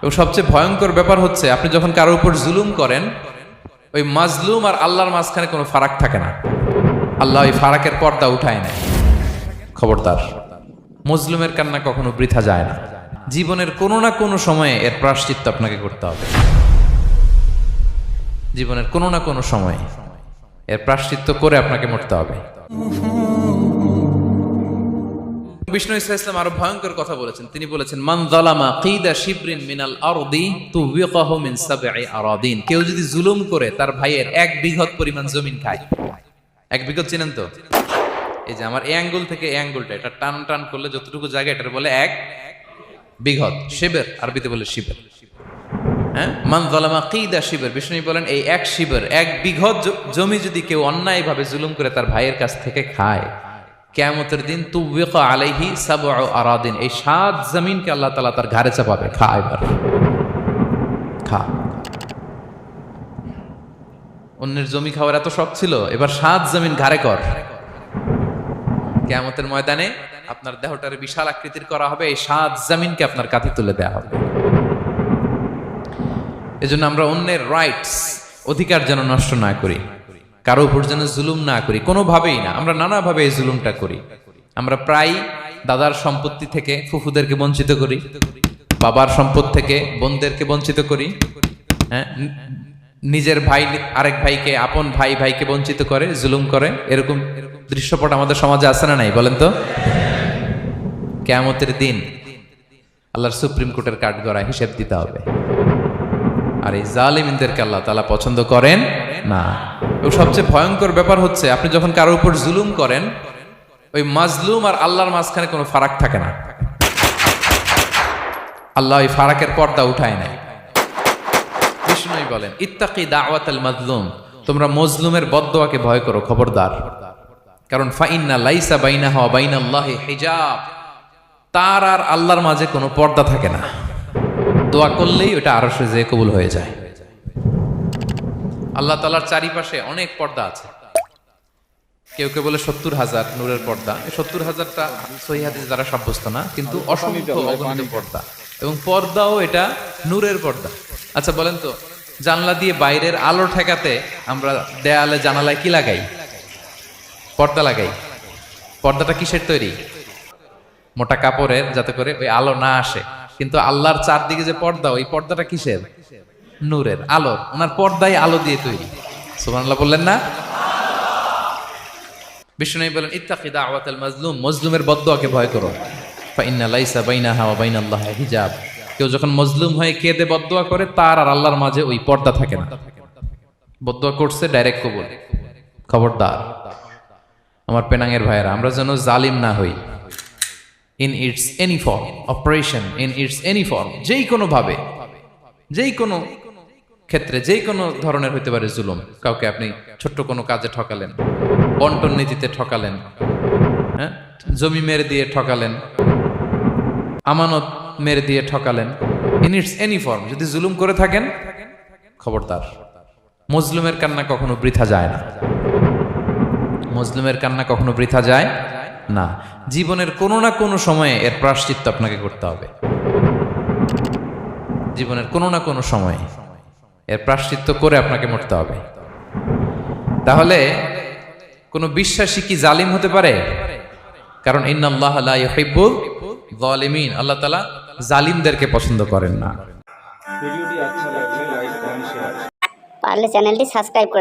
এবং সবচেয়ে ভয়ঙ্কর ব্যাপার হচ্ছে আপনি যখন কারোর উপর জুলুম করেন, ওই মাজলুম আর আল্লাহর মাঝখানে কোনো ফারাক থাকে না। আল্লাহ ওই ফারাকের পর্দা উঠায় নেয়। খবরদার, মজলুমের কান্না কখনো বৃথা যায় না। জীবনের কোনো না কোনো সময়ে এর প্রায়শ্চিত্ত আপনাকে করতে হবে। জীবনের কোনো না কোনো সময়ে এর প্রায়শ্চিত্ত করে আপনাকে মরতে হবে। বিষ্ণু ইসলাম আরো ভয়ঙ্কর কথা বলেছেন। তিনি বলেছেন, মান যালামা কিদা শিবরিন মিনাল আরদি তুবিকাহু মিন সাবঈ আরাদিন। কেউ যদি জুলুম করে তার ভাইয়ের 1 বিঘত পরিমাণ জমিন খায়। 1 বিঘত চিনেন তো? এই যে আমার এই আঙ্গুল থেকে এই আঙ্গুলটা, এটা টান টান করলে যতটুকু জায়গা, এটার বলে 1 বিঘত। শিবের আরবিতে বলে শিবের। হ্যাঁ, মান যালামা কিদা শিবর। বিষ্ণু বলেন এই 1 শিবর, 1 বিঘত জমি যদি কেউ অন্যায়ভাবে জুলুম করে তার ভাইয়ের কাছ থেকে খায়, কিয়ামতের দিন তুবিকা আলাইহি সাবউ আরাদিন, এই 7 জমিনকে আল্লাহ তাআলা তার ঘাড়ে চাপাবে। খা এবার, খা। অন্যের জমি খাওয়ার এত শখ ছিল, এবার 7 জমিন ঘাড়ে কর। কিয়ামতের ময়দানে আপনার দেহটারে বিশাল আকৃতির করা হবে, এই 7 জমিনকে আপনার কাঁধে তুলে দেওয়া হবে। এজন্য আমরা অন্যের রাইটস, অধিকার যেন নষ্ট না করি, কারো উপর যেন জুলুম না করি, কোনোভাবেই না। আমরা নানাভাবে এই জুলুমটা করি। আমরা প্রায় দাদার সম্পত্তি থেকে ফুফুদেরকে বঞ্চিত করি, বাবার সম্পদ থেকে বোনদেরকে বঞ্চিত করি। হ্যাঁ, নিজের ভাই আরেক ভাইকে, আপন ভাই ভাইকে বঞ্চিত করে, জুলুম করে। এরকম দৃশ্যপট আমাদের সমাজে আছে না নাই বলেন তো? কিয়ামতের দিন আল্লাহর সুপ্রিম কোর্টের কাঠগড়ায় হিসেব দিতে হবে। আর এই জালিমদেরকে আল্লাহ তাআলা পছন্দ করেন না। এবং সবচেয়ে ভয়ঙ্কর ব্যাপার হচ্ছে আপনি যখন কারোর উপর জুলুম করেন, ওই মাজলুম আর আল্লাহর মাঝখানে কোনো ফারাক থাকে না। আল্লাহ ওই ফারাকের পর্দা উঠায় নেয়। বিষ্ণুই বলেন, ইত্তাকি দাওয়াতাল মাজলুম, তোমরা মজলুমের বদদোয়াকে ভয় করো, খবরদার। কারণ ফাইন্না লাইসা বাইনাহা ওয়া বাইনাল্লাহি হিজাব, তার আর আল্লাহর মাঝে কোনো পর্দা থাকে না। দোয়া করলেই ওটা আরশে যেয়ে কবুল হয়ে যায়। আল্লাহ তাআলার চারিপাশে অনেক পর্দা আছে। কেউ কেউ বলে 70,000 নূরের পর্দা। 70,000টা সহিহ হাদিস দ্বারা সাব্যস্ত না, কিন্তু অসংখ্য অগণিত পর্দা। এবং পর্দাও এটা নূরের পর্দা। আচ্ছা বলেন তো, জানলা দিয়ে বাইরের আলো ঠেকাতে আমরা দেয়ালে জানালায় কি লাগাই? পর্দা লাগাই। পর্দাটা কিসের তৈরি? মোটা কাপড়ের, যাতে করে ওই আলো না আসে। কিন্তু আল্লাহর চারদিকে যে পর্দা, ওই পর্দাটা কিসের? নূরের, আলোর। ওনার পর্দায় আলো দিয়ে তৈরি। সুবহানাল্লাহ বললেন না? বিষ্ণু বলেন, ইত্তাকি দাওয়াতাল মাজলুম, মজলুমের বদদোয়াকে ভয় করো। ফাইন্না লাইসা বাইনাহা ওয়া বাইনাল্লাহি হিজাব, কেউ যখন মজলুম হয়ে কেঁদে বদদোয়া করে, তার আর আল্লাহর মাঝে ওই পর্দা থাকে না। বদদোয়া করছে, ডাইরেক্ট কবুল। খবরদার আমার পেনাঙ্গের ভাইয়েরা, আমরা যেন জালিম না হই। In it's any form, operation in it's any form, যেই কোনো ভাবে, যেই কোনো ক্ষেত্রে, যেই কোনো ধরনের হইতে পারে জুলুম। কাউকে আপনি ছোট্ট কোনো কাজে ঠকালেন, বন্টন নীতিতে ঠকালেন, হ্যাঁ, জমি মেরে দিয়ে ঠকালেন, আমানত মেরে দিয়ে ঠকালেন, ইন ইটস এনি ফর্ম যদি জুলুম করে থাকেন, খবরদার, মজলুমের কান্না কখনো বৃথা যায় না। মজলুমের কান্না কখনো বৃথা যায় না। জীবনের কোনো না কোনো সময়ে এর প্রায়শ্চিত্ত আপনাকে করতে হবে। জীবনের কোনো না কোনো সময়ে এর প্রায়শ্চিত্ত করে আপনাকে মরতে হবে। তাহলে কোনো বিশ্বাসী কি জালিম হতে পারে? কারণ ইন্নাল্লাহা লা ইউহিব্বুল যালিমিন, আল্লাহ তাআলা জালিমদেরকে পছন্দ করেন না। ভিডিওটি আচ্ছা লাগলে লাইক কমেন্ট শেয়ার, পারলে চ্যানেলটি সাবস্ক্রাইব